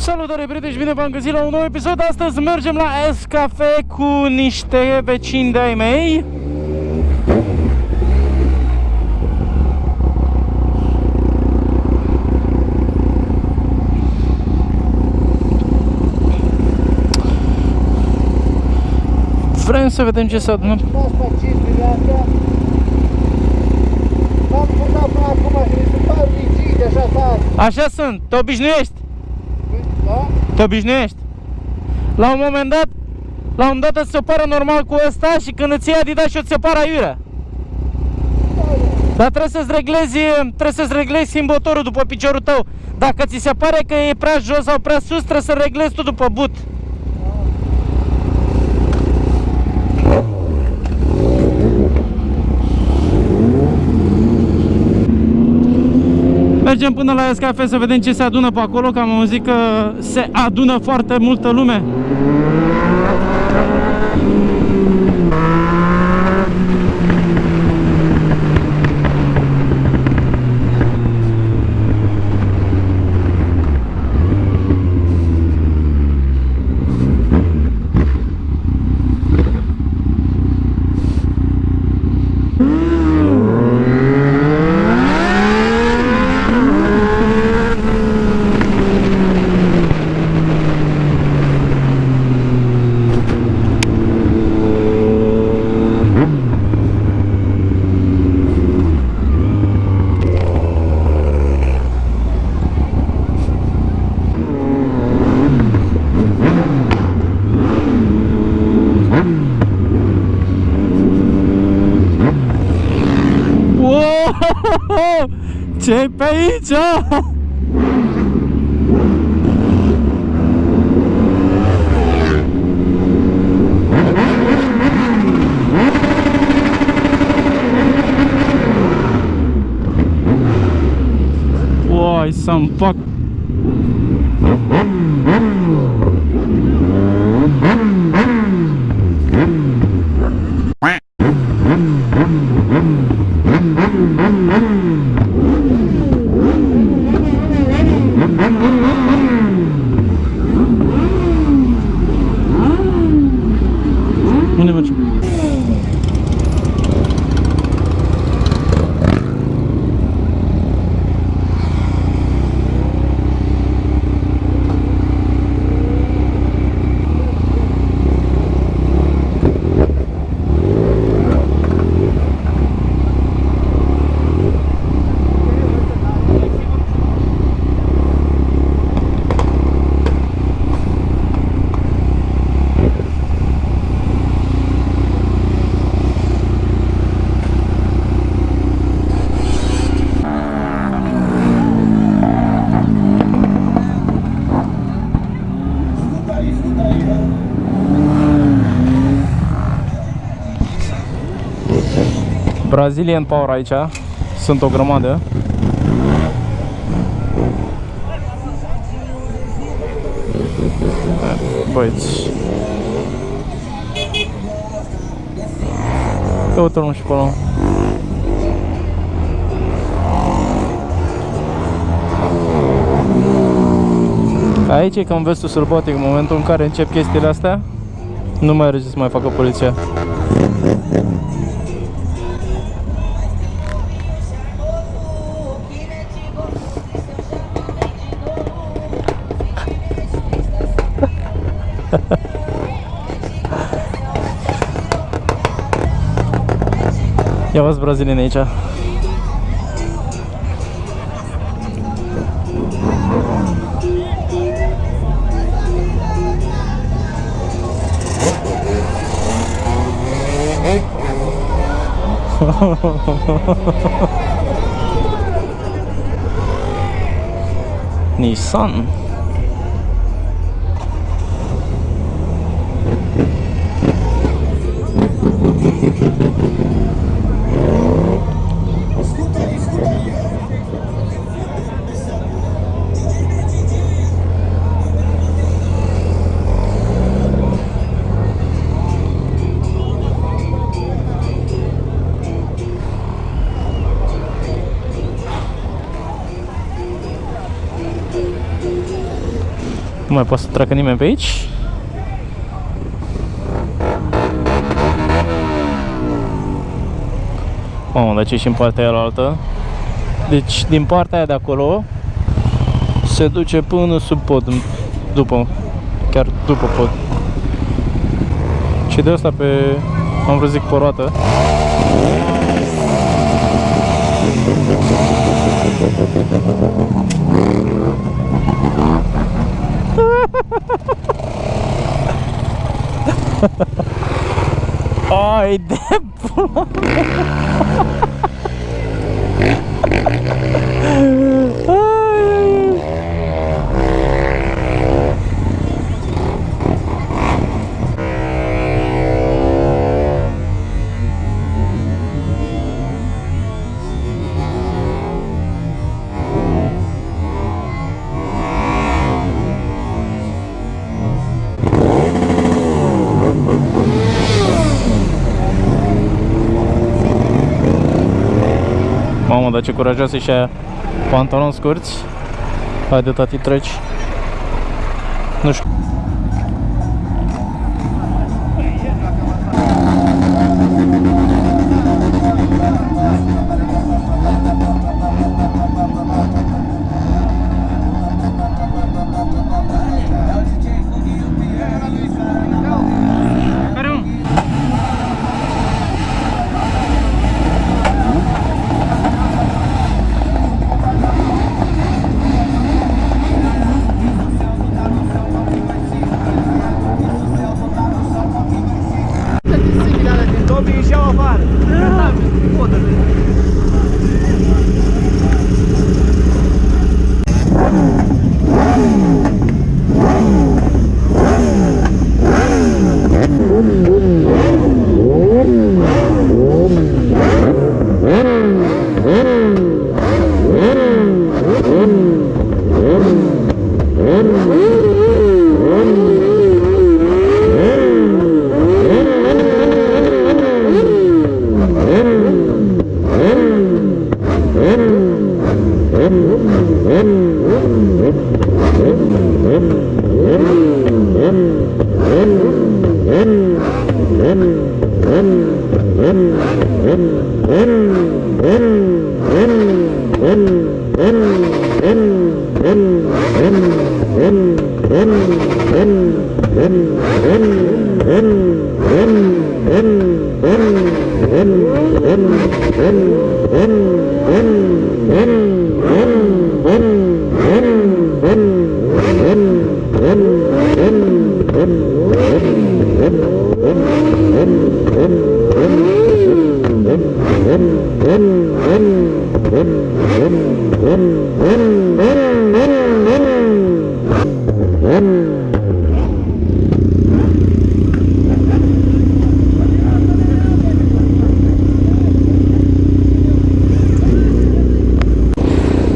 Salutare prieteni și bine v-am găsit la un nou episod. Astăzi mergem la Cafe cu niște vecini de-ai mei. Vrem să vedem ce se adună. Așa sunt, te obișnuiești. Da? Te obișnuiești. La un moment dat îți separă normal cu ăsta și când îți iei Adidas și o ți separă aiurea. Dar trebuie să-ți reglezi schimbătorul după piciorul tău. Dacă ți se pare că e prea jos sau prea sus, trebuie să reglezi tu după but. Mergem până la Cafe să vedem ce se adună pe acolo, că am auzit că se adună foarte multă lume. Ce-i pe aici? Uai, să-mi fac. Unde mergem? Brazilian Power aici, sunt o grămadă. Băieți, căutăm și pe acolo. Aici e cam vestul sălbatic, în momentul în care încep chestiile astea, nu mai are ce să mai facă poliția. Ia văd brazilieni aici. Nissan. Nu mai poate să treacă nimeni pe aici. Mamă, dar ce și în partea aia la altă. Deci din partea aia de acolo se duce până sub pod, chiar după pod. Și de asta pe, am vrut zic, pe roată. Ai de pula mea. Mamă, dar ce curajoasă și aia, pantaloni scurți. Haide, tati, treci. Nu știu.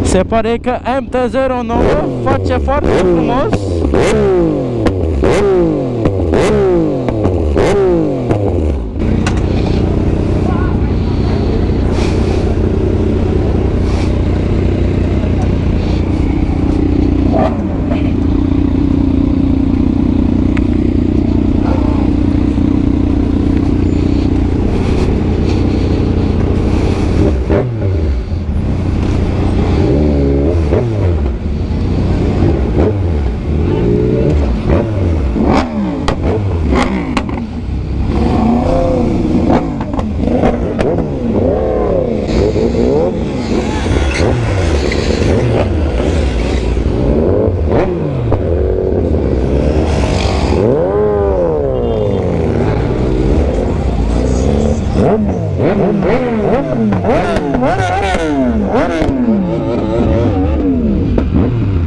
Se pare că MT-09 face foarte frumos.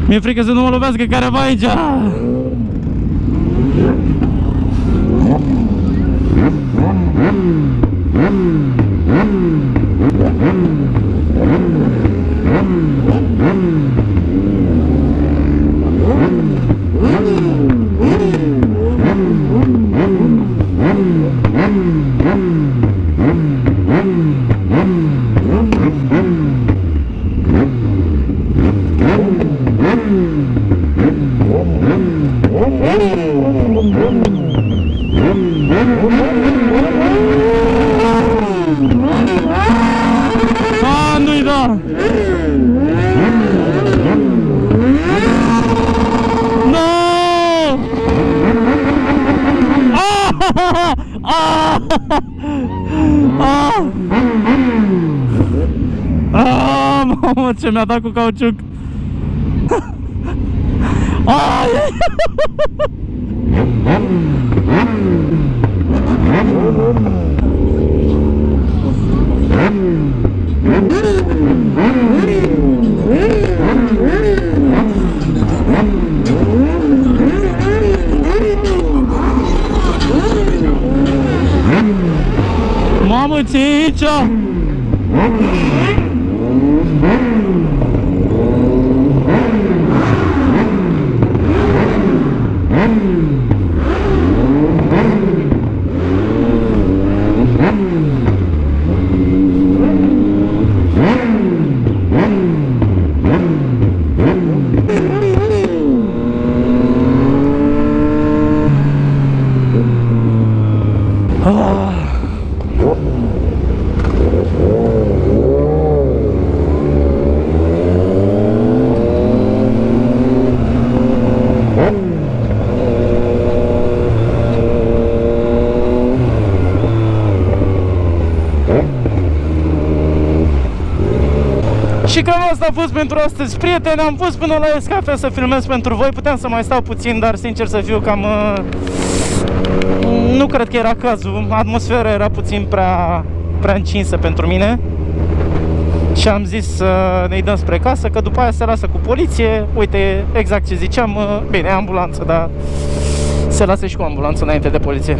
Mi-e frică să nu mă lovească careva aici. mi-a dat cu cauciuc. Ai! Mamă, ce e aici? Și cam asta a fost pentru astăzi, prieteni. Am fost până la Escafea să filmez pentru voi. Puteam să mai stau puțin, dar sincer să fiu cam... nu cred că era cazul. Atmosfera era puțin prea încinsă pentru mine. Și am zis să ne dăm spre casă, că după aia se lasă cu poliție. Uite, exact ce ziceam. Bine, ambulanță, dar se lasă și cu ambulanță înainte de poliție.